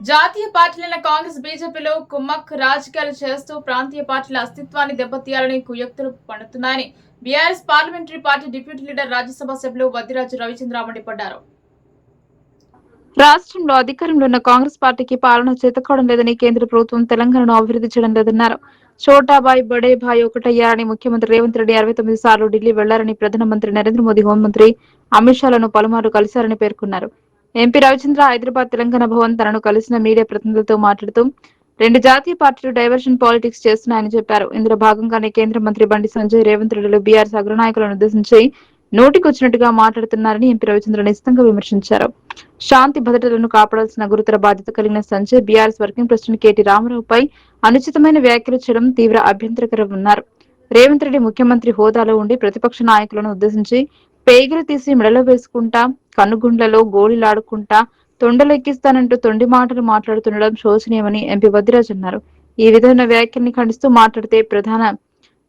జాతీయ పార్టీలైన కాంగ్రెస్, బీజేపీలో కుమ్మక్ రాజకీయాలు చేస్తూ ప్రాంతీయ పార్టీల అస్తిత్వాన్ని దెబ్బతీయాలని కుయుక్తులు పన్నుతున్నాయని BRS parliamentary party deputy leader, Rajya Sabha సభ్యులు వద్దిరాజు రవిచంద్ర మండిపడ్డారు. రాష్ట్రంలో అధికారంలో ఉన్న కాంగ్రెస్ పార్టీకి పాలన చేతకావడం లేదని, కేంద్ర ప్రభుత్వం తెలంగాణను అభివృద్ధి చేయడం లేదన్నారు. ఛోటాబాయ్ బడే భాయ్ ఒకటయ్యారని ముఖ్యమంత్రి రేవంత్ రెడ్డి 69 సార్లు ఢిల్లీ వెళ్లారని, ప్రధానమంత్రి నరేంద్ర మోదీ, హోంమంత్రి అమిత్ షాలను పలుమార్లు కలిశారని పేర్కొన్నారు. ఎంపీ రవిచంద్ర హైదరాబాద్ తెలంగాణ భవన్ తనను కలిసిన మీడియా ప్రతినిధులతో మాట్లాడుతూ రెండు జాతీయ పార్టీలు డైవర్షన్ పాలిటిక్స్ చేస్తున్నాయని చెప్పారు. ఇందులో భాగంగానే కేంద్ర మంత్రి బండి సంజయ్, రేవంత్ రెడ్డిలు బీఆర్ఎస్ అగ్రనాయకులను ఉద్దేశించి నోటికొచ్చినట్టుగా మాట్లాడుతున్నారని ఎంపీ రవిచంద్ర నిశితంగా విమర్శించారు. శాంతి భద్రతలను కాపాడాల్సిన గురుతర బాధ్యత కలిగిన Sanjay BRS working president KT రామారావుపై అనుచితమైన వ్యాఖ్యలు చేయడం తీవ్ర అభ్యంతరకరమన్నారు. రేవంత్ రెడ్డి ముఖ్యమంత్రి హోదాలో ఉండి ప్రతిపక్ష నాయకులను ఉద్దేశించి పేగులు తీసి మెడలో వేసుకుంటా, కన్నుగుండ్లలో గోళీలాడుకుంటా, తొండలెక్కిస్తానంటూ తొండి మాటలు మాట్లాడుతుండడం శోచనీయమని ఎంపీ వద్దిరాజ్ అన్నారు. ఈ విధమైన వ్యాఖ్యల్ని ఖండిస్తూ మాట్లాడితే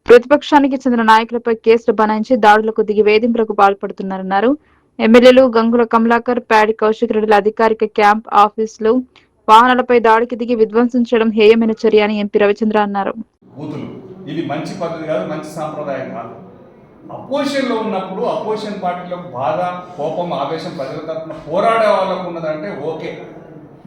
ప్రతిపక్షానికి చెందిన నాయకులపై కేసులు బనాయించి దాడులకు దిగి వేధింపులకు పాల్పడుతున్నారన్నారు. ఎమ్మెల్యేలు గంగుల కమలాకర్, ప్యాడి కౌశిక్ రెడ్డిల అధికారిక క్యాంప్ ఆఫీసులు, వాహనాలపై దాడికి దిగి విధ్వంసం చేయడం హేయమైన చర్య అని ఎంపీ రవిచంద్ర అన్నారు. ఇది మంచి పద్ధతి కాదు, మంచి సాంప్రదాయం కాదు. అపోజిషన్లో ఉన్నప్పుడు అపోజిషన్ పార్టీలకు బాధ, కోపం, ఆవేశం ప్రజల తరఫున పోరాడే వాళ్ళకు ఉన్నదంటే ఓకే.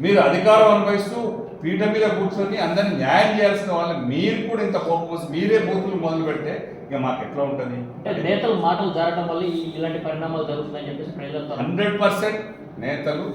మీరు అధికారం అనుభవిస్తూ పీఠ మీద కూర్చొని అందరినీ న్యాయం చేయాల్సిన వాళ్ళు మీరు కూడా ఇంత కోపం వస్తే మీరే బూతులు మొదలు పెడితే ఇక మాకు ఎట్లా ఉంటుంది? నేతలు మాటలు జారడం వల్ల ఇలాంటి పరిణామాలు జరుగుతున్నాయని చెప్పేసి ప్రజలతో 100% నేతలు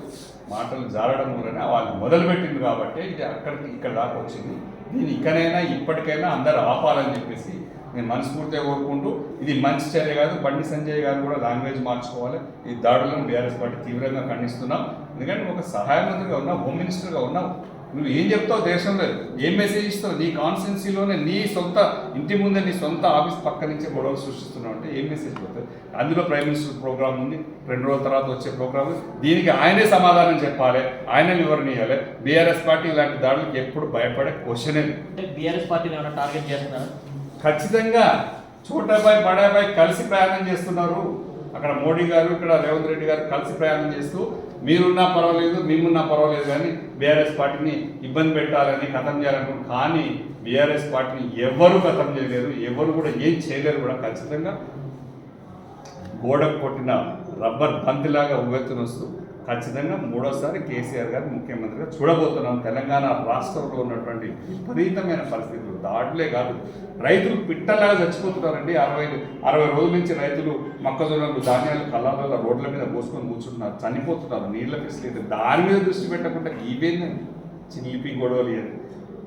మాటలు జారడం వల్లనే వాళ్ళు మొదలుపెట్టింది కాబట్టి ఇది అక్కడికి ఇక్కడ దాకా వచ్చింది. దీన్ని ఇకనైనా ఇప్పటికైనా అందరు ఆపాలని చెప్పేసి నేను మనస్ఫూర్తిగా కోరుకుంటూ, ఇది మంచి చర్య కాదు. బండి సంజయ్ గారు కూడా లాంగ్వేజ్ మార్చుకోవాలి. ఈ దాడులను బీఆర్ఎస్ పార్టీ తీవ్రంగా ఖండిస్తున్నాం. ఎందుకంటే ఒక సహాయ మంత్రిగా ఉన్నావు, హోమ్ మినిస్టర్గా ఉన్నావు, నువ్వు ఏం చెప్తావు దేశంలో, ఏం మెసేజ్ ఇస్తావు? నీ కాన్స్టిట్యున్సీలోనే నీ సొంత ఇంటి ముందే నీ సొంత ఆఫీస్ పక్క నుంచే గొడవలు సృష్టిస్తున్నావు అంటే ఏం మెసేజ్ పోతుంది? అందులో ప్రైమ్ మినిస్టర్ ప్రోగ్రామ్ ఉంది, 2 రోజుల తర్వాత వచ్చే ప్రోగ్రామ్. దీనికి ఆయనే సమాధానం చెప్పాలి, ఆయనే వివరణ ఇవ్వాలి. బీఆర్ఎస్ పార్టీ ఇలాంటి దాడులకు ఎప్పుడు భయపడే క్వశ్చనే. బీఆర్ఎస్ పార్టీని ఏమైనా టార్గెట్ చేస్తున్నారు? ఖచ్చితంగా ఛోటాబాయ్ బడాబాయ్ కలిసి ప్రయాణం చేస్తున్నారు. అక్కడ మోడీ గారు, ఇక్కడ రేవంత్ రెడ్డి గారు కలిసి ప్రయాణం చేస్తూ మీరున్నా పర్వాలేదు, మేమున్నా పర్వాలేదు, కానీ బీఆర్ఎస్ పార్టీని ఇబ్బంది పెట్టాలని, ఖతం చేయాలనుకుంటున్నారు. కానీ బీఆర్ఎస్ పార్టీని ఎవరు ఖతం చేయలేరు, ఎవరు కూడా ఏం చేయలేరు కూడా. ఖచ్చితంగా గోడకు కొట్టిన రబ్బర్ బంతిలాగా ఉవ్వెత్తున వస్తూ ఖచ్చితంగా 3వసారి కేసీఆర్ గారు ముఖ్యమంత్రిగా చూడబోతున్నాం. తెలంగాణ రాష్ట్రంలో ఉన్నటువంటి విపరీతమైన పరిస్థితులు, దాడులే కాదు, రైతులు పిట్టలాగా చచ్చిపోతున్నారండి. 60 రోజుల నుంచి రైతులు మొక్కజొన్నలు, ధాన్యాలు కళ్ళాల రోడ్ల మీద పోసుకొని కూర్చుంటున్నారు, చనిపోతున్నారు. నీళ్ళ ఫెసిలిటీ దాని మీద దృష్టి పెట్టకుండా ఇవేంది చిలిపి గొడవలు.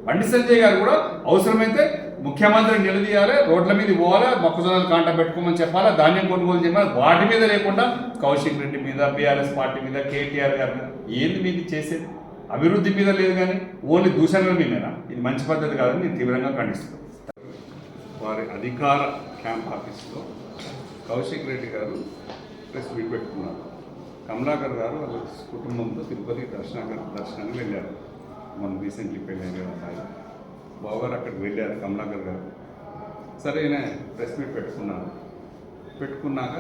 బండి సంజయ్ గారు కూడా అవసరమైతే ముఖ్యమంత్రిని నిలదీయాలి, రోడ్ల మీద పోవాలి, మొక్కజొన్నలు కాంట పెట్టుకోమని చెప్పాలి, ధాన్యం కొనుగోలు చేయాలి. వాటి మీద లేకుండా కౌశిక్ రెడ్డి మీద, బీఆర్ఎస్ పార్టీ మీద, కేటీఆర్ గారి మీద ఏంది మీకు చేసేది? అభివృద్ధి మీద లేదు కానీ ఓన్లీ దూషణల మీదేనా? ఇది మంచి పద్ధతి కాదని నేను తీవ్రంగా ఖండిస్తున్నాను. వారి అధికార క్యాంప్ ఆఫీస్లో కౌశిక్ రెడ్డి గారు ప్రెస్ మీట్ పెట్టుకున్నారు. కమలాకర్ గారు వాళ్ళ కుటుంబంతో తిరుపతి దర్శనానికి వెళ్ళారు. మనం రీసెంట్లీ పెళ్ళారు కదా బావగారు, అక్కడికి వెళ్ళారు కమలాకర్ గారు. సరే ఆయన ప్రెస్ మీట్ పెట్టుకున్నాక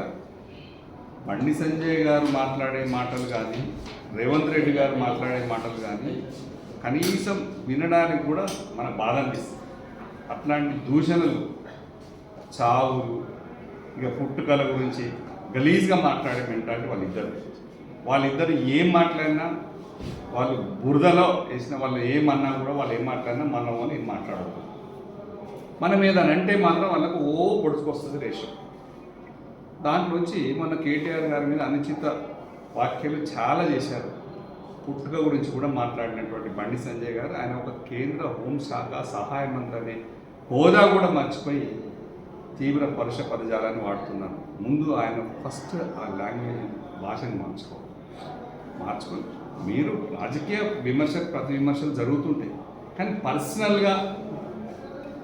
బండి సంజయ్ గారు మాట్లాడే మాటలు కానీ, రేవంత్ రెడ్డి గారు మాట్లాడే మాటలు కానీ కనీసం వినడానికి కూడా మనకు బాధ అనిపిస్తుంది. అట్లాంటి దూషణలు, చావులు, ఇక పుట్టుకల గురించి గలీజ్గా మాట్లాడే మెంటాలిటీ వాళ్ళిద్దరు ఏం మాట్లాడినా, వాళ్ళు బురదలో వేసిన వాళ్ళు ఏమన్నా కూడా, వాళ్ళు ఏం మాట్లాడినా మనం అని మాట్లాడదు. మనం ఏదనంటే మాత్రం వాళ్ళకు పొడుచుకొస్తుంది రేషం. దాంట్లోంచి మన కేటీఆర్ గారి మీద అనుచిత వ్యాఖ్యలు చాలా చేశారు. పుట్టుక గురించి కూడా మాట్లాడినటువంటి బండి సంజయ్ గారు, ఆయన ఒక కేంద్ర హోంశాఖ సహాయ మంత్రి అనే హోదా కూడా మర్చిపోయి తీవ్ర పరుష పదజాలాన్ని వాడుతున్నారు. ముందు ఆయన ఫస్ట్ ఆ లాంగ్వేజ్ భాషను మార్చుకొని మీరు రాజకీయ ప్రతి విమర్శలు జరుగుతుంటాయి, కానీ పర్సనల్గా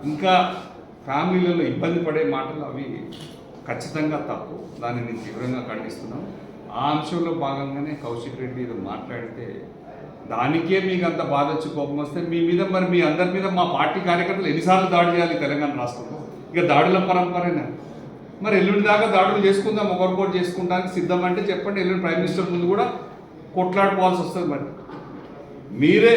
ఇంకా ఫ్యామిలీలలో ఇబ్బంది పడే మాటలు అవి ఖచ్చితంగా తప్పు. దాన్ని నేను తీవ్రంగా ఖండిస్తున్నాను. ఆ అంశంలో భాగంగానే కౌశిక్ రెడ్డి ఇది మాట్లాడితే దానికే మీకు అంత బాధ వచ్చి కోపం వస్తే మీ మీద, మరి మీ అందరి మీద మా పార్టీ కార్యకర్తలు ఎన్నిసార్లు దాడి చేయాలి తెలంగాణ రాష్ట్రంలో? ఇక దాడుల పరంపరేనా? మరి ఎల్లుండి దాకా దాడులు చేసుకుందాం, ఒకరికొకటి చేసుకుంటానికి సిద్ధం అంటే చెప్పండి. ఎల్లుండి ప్రైమ్ మినిస్టర్ ముందు కూడా కొట్లాడుకోవాల్సి వస్తుంది. మరి మీరే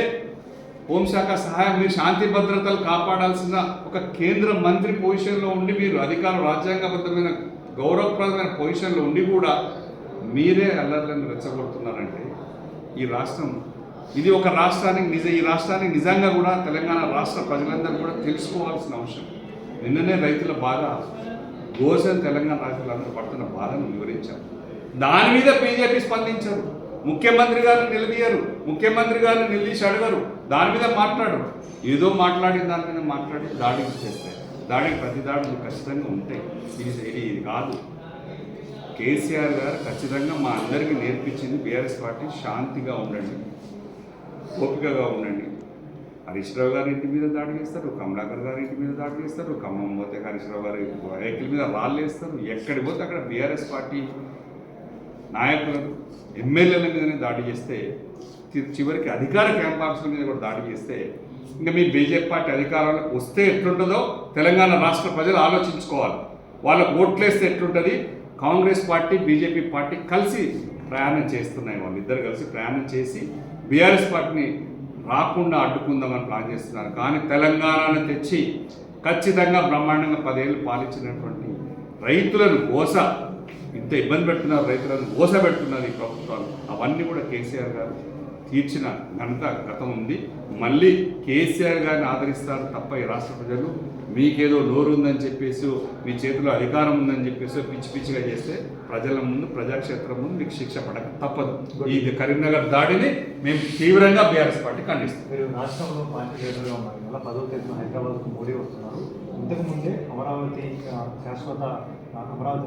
హోంశాఖ సహాయం, మీరు శాంతి భద్రతలు కాపాడాల్సిన ఒక కేంద్ర మంత్రి పొజిషన్లో ఉండి, మీరు అధికారం రాజ్యాంగబద్ధమైన గౌరవప్రదమైన పొజిషన్లో ఉండి కూడా మీరే అల్లర్లను రెచ్చగొడుతున్నారంటే ఈ రాష్ట్రం, ఇది ఒక రాష్ట్రానికి ఈ రాష్ట్రానికి నిజంగా కూడా తెలంగాణ రాష్ట్ర ప్రజలందరూ కూడా తెలుసుకోవాల్సిన అవసరం. నిన్ననే రైతుల బాధ, గోసెన్ తెలంగాణ రైతులందరూ పడుతున్న బాధను వివరించారు. దాని మీద బీజేపీ స్పందించారు. ముఖ్యమంత్రి గారిని నిలదీయరు, ముఖ్యమంత్రి గారిని నిలదీసి అడగరు, దాని మీద మాట్లాడరు. ఏదో మాట్లాడిన దాని మీద మాట్లాడి దాడికి చేస్తారు. దాడికి ప్రతి దాడులు ఖచ్చితంగా ఉంటాయి. ఇది కాదు. కేసీఆర్ గారు ఖచ్చితంగా మా అందరికీ నేర్పించింది బీఆర్ఎస్ పార్టీ శాంతిగా ఉండండి, ఓపికగా ఉండండి. హరీష్ రావు గారి ఇంటి మీద దాడి చేస్తారు, కమలాకర్ గారి ఇంటి మీద దాడి చేస్తారు, ఖమ్మం పోతే హరీష్ రావు గారి వెహికల్ మీద రాళ్ళు వేస్తారు. ఎక్కడికి పోతే అక్కడ బీఆర్ఎస్ పార్టీ నాయకులను, ఎమ్మెల్యేల మీదనే దాడి చేస్తే, చివరికి అధికార క్యాంప్ ఆఫీసుల మీద కూడా దాడి చేస్తే, ఇంకా మీ బీజేపీ పార్టీ అధికారంలోకి వస్తే ఎట్లుంటుందో తెలంగాణ రాష్ట్ర ప్రజలు ఆలోచించుకోవాలి. వాళ్ళకు ఓట్లేస్తే ఎట్లుంటుంది. కాంగ్రెస్ పార్టీ, బీజేపీ పార్టీ కలిసి ప్రయాణం చేస్తున్నాయి. వాళ్ళిద్దరు కలిసి ప్రయాణం చేసి బీఆర్ఎస్ పార్టీని రాకుండా అడ్డుకుందామని ప్లాన్ చేస్తున్నారు. కానీ తెలంగాణను తెచ్చి ఖచ్చితంగా బ్రహ్మాండంగా 10 ఏళ్ళు పాలించినటువంటి రైతులను ఇంత ఇబ్బంది పెడుతున్నారు, రైతులను పెడుతున్నారు ఈ ప్రభుత్వాలు. అవన్నీ కూడా కేసీఆర్ గారు తీర్చిన గతం ఉంది. మళ్ళీ కేసీఆర్ గారిని ఆదరిస్తారు తప్ప ఈ రాష్ట్ర ప్రజలు మీకేదో నోరు ఉందని చెప్పేసి, మీ చేతిలో అధికారం ఉందని చెప్పేసి పిచ్చి పిచ్చిగా చేస్తే ప్రజల ముందు, ప్రజాక్షేత్రం ముందు మీకు శిక్ష పడక తప్పదు. ఈ కరీంనగర్ దాడిని మేము తీవ్రంగా బీఆర్ఎస్ పార్టీ ఖండిస్తాం. మీరు రాష్ట్రంలో పార్టీ లీడర్గా ఉన్నారు. ఇలా 10వ తేదీన హైదరాబాద్కు మోడీ వస్తున్నారు. ఇంతకుముందే అమరావతి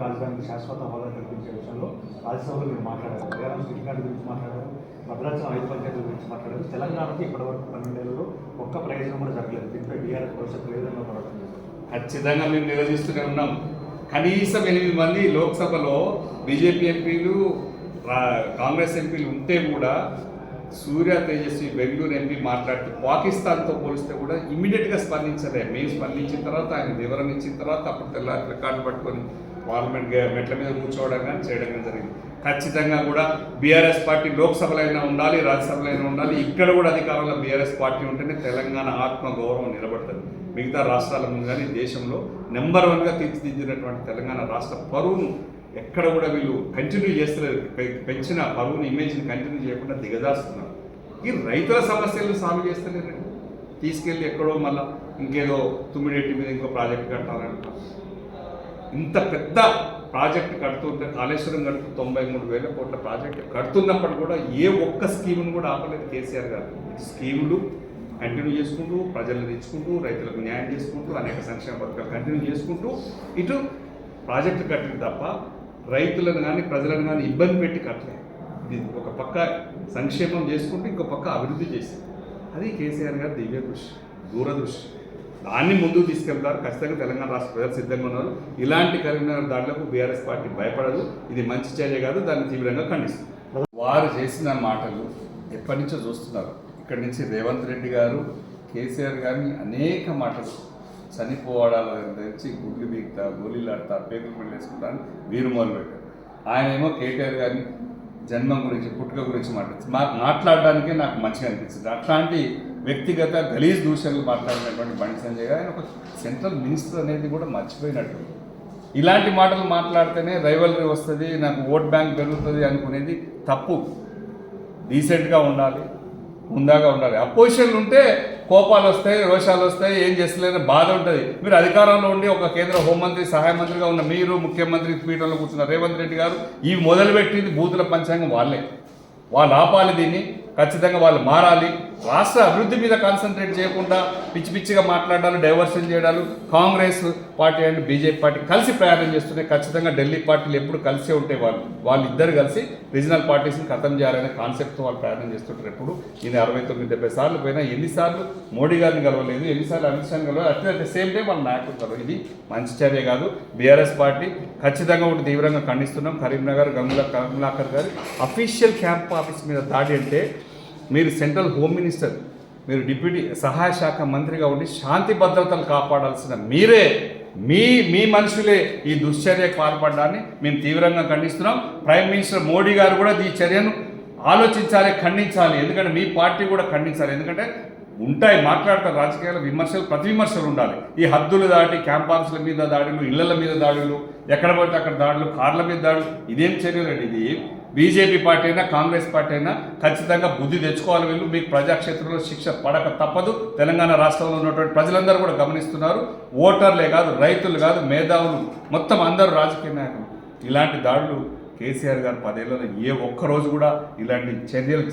రాజధానికి శాశ్వత హోదా కల్పించే విషయంలో రాజ్యసభలో మీరు మాట్లాడారు. కేరళ సిద్ధికాటి గురించి మాట్లాడారు, భద్రాచలం 5 పంచాయతీల గురించి మాట్లాడారు. తెలంగాణకి ఇప్పటివరకు 12 ఏళ్ళలో ఒక్క ప్రయోజనం కూడా జరగలేదు. దీనిపై బీఆర్ఎస్ భవిష్యత్తు ఏ విధంగా పడుతుంది? ఖచ్చితంగా మేము నిలదీస్తూనే ఉన్నాం. కనీసం 8 మంది లోక్సభలో బీజేపీ ఎంపీలు, కాంగ్రెస్ ఎంపీలు ఉంటే కూడా సూర్య తేజస్వి బెంగళూరు ఎంపీ మాట్లాడుతూ పాకిస్తాన్తో పోలిస్తే కూడా ఇమ్మీడియట్గా స్పందించలే. మేము స్పందించిన తర్వాత, ఆయన వివరణ ఇచ్చిన తర్వాత అప్పుడు తెల్లారి ప్లకార్డు పట్టుకొని పార్లమెంట్ మెట్ల మీద కూర్చోవడం కానీ చేయడం కానీ జరిగింది. ఖచ్చితంగా కూడా బీఆర్ఎస్ పార్టీ లోక్సభలో అయినా ఉండాలి, రాజ్యసభలో అయినా ఉండాలి. ఇక్కడ కూడా అధికారంలో బీఆర్ఎస్ పార్టీ ఉంటేనే తెలంగాణ ఆత్మగౌరవం నిలబడుతుంది. మిగతా రాష్ట్రాల ముందు కానీ దేశంలో నెంబర్ 1గా తీర్చిదిద్దినటువంటి తెలంగాణ రాష్ట్ర పరువును ఎక్కడ కూడా వీళ్ళు కంటిన్యూ చేస్తలేరు. పెంచిన పరువుని, ఇమేజ్ని కంటిన్యూ చేయకుండా దిగజారుస్తున్నారు. ఈ రైతుల సమస్యలను సాల్వ్ చేస్తలేరు. తీసుకెళ్ళి ఎక్కడో మళ్ళీ ఇంకేదో తుమ్మిడేటి మీద ఇంకో ప్రాజెక్ట్ కట్టాలంటారు. ఇంత పెద్ద ప్రాజెక్టు కడుతుంటే, కాళేశ్వరం కడుతూ 93,000 కోట్ల ప్రాజెక్టు కడుతున్నప్పుడు కూడా ఏ ఒక్క స్కీమును కూడా ఆపలేదు కేసీఆర్ గారు. స్కీములు కంటిన్యూ చేసుకుంటూ, ప్రజలను తెచ్చుకుంటూ, రైతులకు న్యాయం చేసుకుంటూ, అనేక సంక్షేమ పథకాలు కంటిన్యూ చేసుకుంటూ ఇటు ప్రాజెక్టు కట్టింది తప్ప రైతులను కానీ ప్రజలను కానీ ఇబ్బంది పెట్టి కట్టలేదు. ఇది ఒక పక్క సంక్షేమం చేసుకుంటూ ఇంకో పక్క అభివృద్ధి చేసింది. అది కేసీఆర్ గారు దివ్య కృషి, దూరదృష్టి. దాన్ని ముందుకు తీసుకెళ్తారు. ఖచ్చితంగా తెలంగాణ రాష్ట్ర ప్రజలు సిద్ధంగా ఉన్నారు. ఇలాంటి కరీంనగర్ దాడులకు బీఆర్ఎస్ పార్టీ భయపడదు. ఇది మంచి చర్య కాదు, దాన్ని తీవ్రంగా ఖండిస్తుంది. వారు చేసిన మాటలు ఎప్పటి నుంచో చూస్తున్నారు. ఇక్కడి నుంచి రేవంత్ రెడ్డి గారు, కేసీఆర్ గారిని అనేక మాటలు, చనిపోవడాల నుంచి గుడ్లు బీగుతా, గోళీలు ఆడతా, పేగులు మెళ్ళు వేసుకుంటాను వీరు మొదలుపెట్టారు. ఆయన ఏమో కేటీఆర్ గారిని జన్మం గురించి, పుట్టుక గురించి మాట్లాడడానికే నాకు మంచిగా అనిపించింది. అట్లాంటి వ్యక్తిగత గలీజ్ దూషణలు మాట్లాడినటువంటి బండి సంజయ్ గారు ఒక సెంట్రల్ మినిస్టర్ అనేది కూడా మర్చిపోయినట్టు. ఇలాంటి మాటలు మాట్లాడితేనే రైవలరీ వస్తుంది, నాకు ఓట్ బ్యాంక్ పెరుగుతుంది అనుకునేది తప్పు. డీసెంట్గా ఉండాలి, హుందాగా ఉండాలి. అపోజిషన్లు ఉంటే కోపాలు వస్తాయి, రోషాలు వస్తాయి, ఏం చేస్తలేని బాధ ఉంటుంది. మీరు అధికారంలో ఉండి ఒక కేంద్ర హోంమంత్రి, సహాయ మంత్రిగా ఉన్న మీరు, ముఖ్యమంత్రి పీఠంలో కూర్చున్న రేవంత్ రెడ్డి గారు ఇవి మొదలుపెట్టింది బూతుల పంచాంగం వాళ్ళే. వాళ్ళు ఆపాలి, దీన్ని ఖచ్చితంగా వాళ్ళు మారాలి. రాష్ట్ర అభివృద్ధి మీద కాన్సన్ట్రేట్ చేయకుండా పిచ్చి పిచ్చిగా మాట్లాడాలి, డైవర్షన్ చేయడాలు. Congress party and BJP party కలిసి ప్రయాణం చేస్తున్నాయి. ఖచ్చితంగా ఢిల్లీ పార్టీలు ఎప్పుడు కలిసే ఉంటాయి. వాళ్ళిద్దరు కలిసి రీజనల్ పార్టీస్ని ఖతం చేయాలనే కాన్సెప్ట్తో వాళ్ళు ప్రయాణం చేస్తుంటారు. ఎప్పుడు ఈయన 69-70 సార్లు పోయినా ఎన్నిసార్లు మోడీ గారిని కలవలేదు, ఎన్నిసార్లు అమిత్ షాని కలవలేదు. అట్ ద సేమ్ టైం వాళ్ళ నాయకులు కలవలేదు. ఇది మంచి చర్య కాదు. బీఆర్ఎస్ పార్టీ ఖచ్చితంగా ఒకటి తీవ్రంగా ఖండిస్తున్నాం. కరీంనగర్ కమలాకర్ గారి అఫీషియల్ క్యాంప్ ఆఫీస్ మీద దాడి అంటే, మీరు సెంట్రల్ హోమ్ మినిస్టర్, మీరు డిప్యూటీ సహాయ శాఖ మంత్రిగా ఉండి శాంతి భద్రతలు కాపాడాల్సిన మీరే, మీ మనుషులే ఈ దుశ్చర్యకు పాల్పడడాన్ని మేము తీవ్రంగా ఖండిస్తున్నాం. ప్రైమ్ మినిస్టర్ మోడీ గారు కూడా ఈ చర్యను ఆలోచించాలి, ఖండించాలి. ఎందుకంటే మీ పార్టీ కూడా ఖండించాలి. ఎందుకంటే ఉంటాయి, మాట్లాడతారు రాజకీయాల విమర్శలు, ప్రతి విమర్శలు ఉండాలి. ఈ హద్దులు దాటి క్యాంపస్ల మీద దాడులు, ఇళ్ల మీద దాడులు, ఎక్కడ పడితే అక్కడ దాడులు, కార్ల మీద దాడులు, ఇదేం చర్యలండి? ఇది బీజేపీ పార్టీ అయినా కాంగ్రెస్ పార్టీ అయినా ఖచ్చితంగా బుద్ధి తెచ్చుకోవాలి. వీళ్ళు మీకు ప్రజాక్షేత్రంలో శిక్ష పడక తప్పదు. తెలంగాణ రాష్ట్రంలో ఉన్నటువంటి ప్రజలందరూ కూడా గమనిస్తున్నారు. ఓటర్లే కాదు, రైతులు కాదు, మేధావులు, మొత్తం అందరూ రాజకీయ నాయకులు. ఇలాంటి దాడులు కేసీఆర్ గారు 10 ఏళ్లలో ఏ ఒక్కరోజు కూడా ఇలాంటి చర్యలు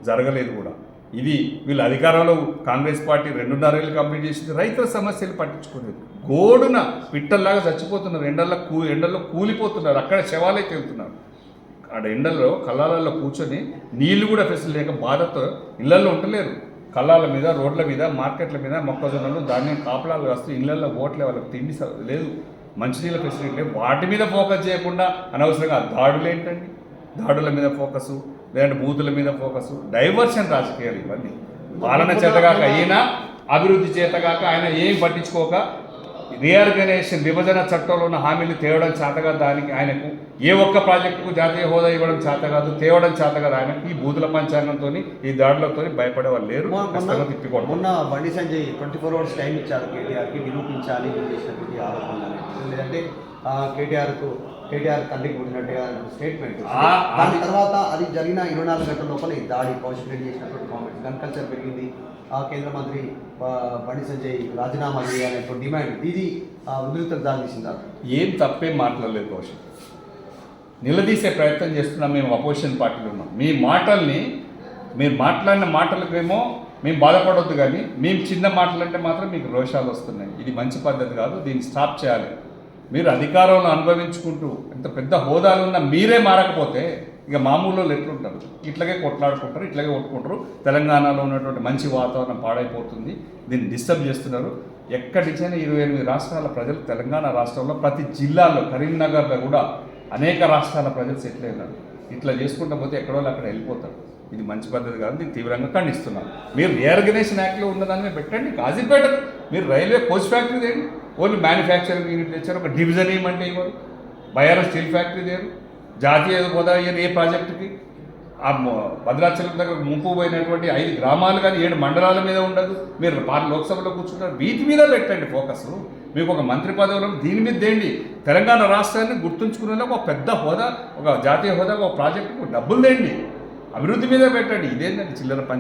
జరగలేదు కూడా. ఇది వీళ్ళ అధికారంలో కాంగ్రెస్ పార్టీ 2.5 ఏళ్ళు కంప్లీట్ చేసింది. రైతుల సమస్యలు పట్టించుకోలేదు. గోడున పిట్టల్లాగా చచ్చిపోతున్నారు, ఎండల్లో కూలిపోతున్నారు, అక్కడ శవాలైతే వెళ్తున్నారు. ఆడ ఎండల్లో కళ్ళాలలో కూర్చొని నీళ్లు కూడా ఫెసిలిటీ లేక బాధతో ఇళ్లలో ఉండలేరు. కళ్ళాల మీద, రోడ్ల మీద, మార్కెట్ల మీద మొక్కజొన్నలు, ధాన్యం కాపలాలు వస్తూ ఇళ్లలో ఓట్లే, వాళ్ళకి తిండి లేదు, మంచినీళ్ళ ఫెసిలిటీ లేదు. వాటి మీద ఫోకస్ చేయకుండా అనవసరంగా దాడులు ఏంటండి? దాడుల మీద ఫోకసు, లేదంటే బూతుల మీద ఫోకసు, డైవర్షన్ రాజకీయాలు ఇవన్నీ. పాలన చేతగాక ఈయన, అభివృద్ధి చేతగాక ఆయన ఏం పట్టించుకోక, రీఆర్గనైజేషన్ విభజన చట్టంలో ఉన్న హామీలు తేవడం చేతగా దానికి ఆయనకు ఏ ఒక్క ప్రాజెక్టుకు జాతీయ హోదా ఇవ్వడం చేత కాదు, తేవడం చేత కాదు ఆయనకు. ఈ బూతుల పంచాంగంతో, ఈ దాడులతో భయపడే వాళ్ళు లేరు. మొన్న బండి సంజయ్ 24 hours టైం ఇచ్చారు కేటీఆర్కి నిరూపించాలి చేసినటువంటి ఆరోపణలు. లేదంటే కేటీఆర్ తండ్రికి పుట్టినట్టుగా స్టేట్మెంట్. దాని తర్వాత అది జరిగిన 24 గంటల లోపల ఈ దాడి కౌశిక్ రెడ్డి చేసినటువంటి కామెంట్స్, గన్ కల్చర్ పెరిగింది, కేంద్ర మంత్రి బండి సంజయ్ రాజీనామా చేయాలనేటువంటి డిమాండ్, ఇది ఉధృతం దారితీసిందా? ఏం తప్పేం మాట్లాడలేదు కౌశిక్. నిలదీసే ప్రయత్నం చేస్తున్నాం. మేము అపోజిషన్ పార్టీలో ఉన్నాం. మీ మాటల్ని, మీరు మాట్లాడిన మాటలకేమో మేము బాధపడవద్దు, కానీ మేము చిన్న మాటలంటే మాత్రం మీకు రోషాలు వస్తున్నాయి. ఇది మంచి పద్ధతి కాదు, దీన్ని స్టాప్ చేయాలి. మీరు అధికారంలో అనుభవించుకుంటూ ఇంత పెద్ద హోదాలు ఉన్న మీరే మారకపోతే ఇక మామూలు ఎట్లుంటారు? ఇట్లాగే కొట్లాడుకుంటారు, ఇట్లాగే కొట్టుకుంటారు. తెలంగాణలో ఉన్నటువంటి మంచి వాతావరణం పాడైపోతుంది. దీన్ని డిస్టర్బ్ చేస్తున్నారు. ఎక్కడికైనా 28 రాష్ట్రాల ప్రజలు తెలంగాణ రాష్ట్రంలో ప్రతి జిల్లాలో, కరీంనగర్లో కూడా అనేక రాష్ట్రాల ప్రజలు సెటిల్ అయినారు. ఇట్లా చేసుకుంటూ పోతే ఎక్కడో అక్కడ వెళ్ళిపోతారు. ఇది మంచి పద్ధతి కాదు, దీన్ని తీవ్రంగా ఖండిస్తున్నాం. మీరు రీఆర్గనైజేషన్ యాక్ట్లో ఉన్నదాన్ని పెట్టండి. కాజీపేట మీరు రైల్వే కోచ్ ఫ్యాక్టరీ తేండి, ఓన్లీ మ్యానుఫ్యాక్చరింగ్ యూనిట్ తెచ్చారు. ఒక డివిజన్ ఏమంటే ఇవ్వరు. బయారం స్టీల్ ఫ్యాక్టరీ తేరు. జాతీయ హోదా ఏ ప్రాజెక్టుకి? ఆ భద్రాచలం దగ్గర ముంపు పోయినటువంటి 5 గ్రామాలు కానీ 7 మండలాల మీద ఉండదు. మీరు లోక్సభలో కూర్చుంటారు. వీటి మీద పెట్టండి ఫోకస్. మీకు ఒక మంత్రి పదవులను దీని మీద తేండి. తెలంగాణ రాష్ట్రాన్ని గుర్తుంచుకునేలా ఒక పెద్ద హోదా, ఒక జాతీయ హోదా, ఒక ప్రాజెక్టుకు డబ్బులు తేండి. అభివృద్ధి మీద పెట్టండి. ఇదేంటంటే చిల్లర పని.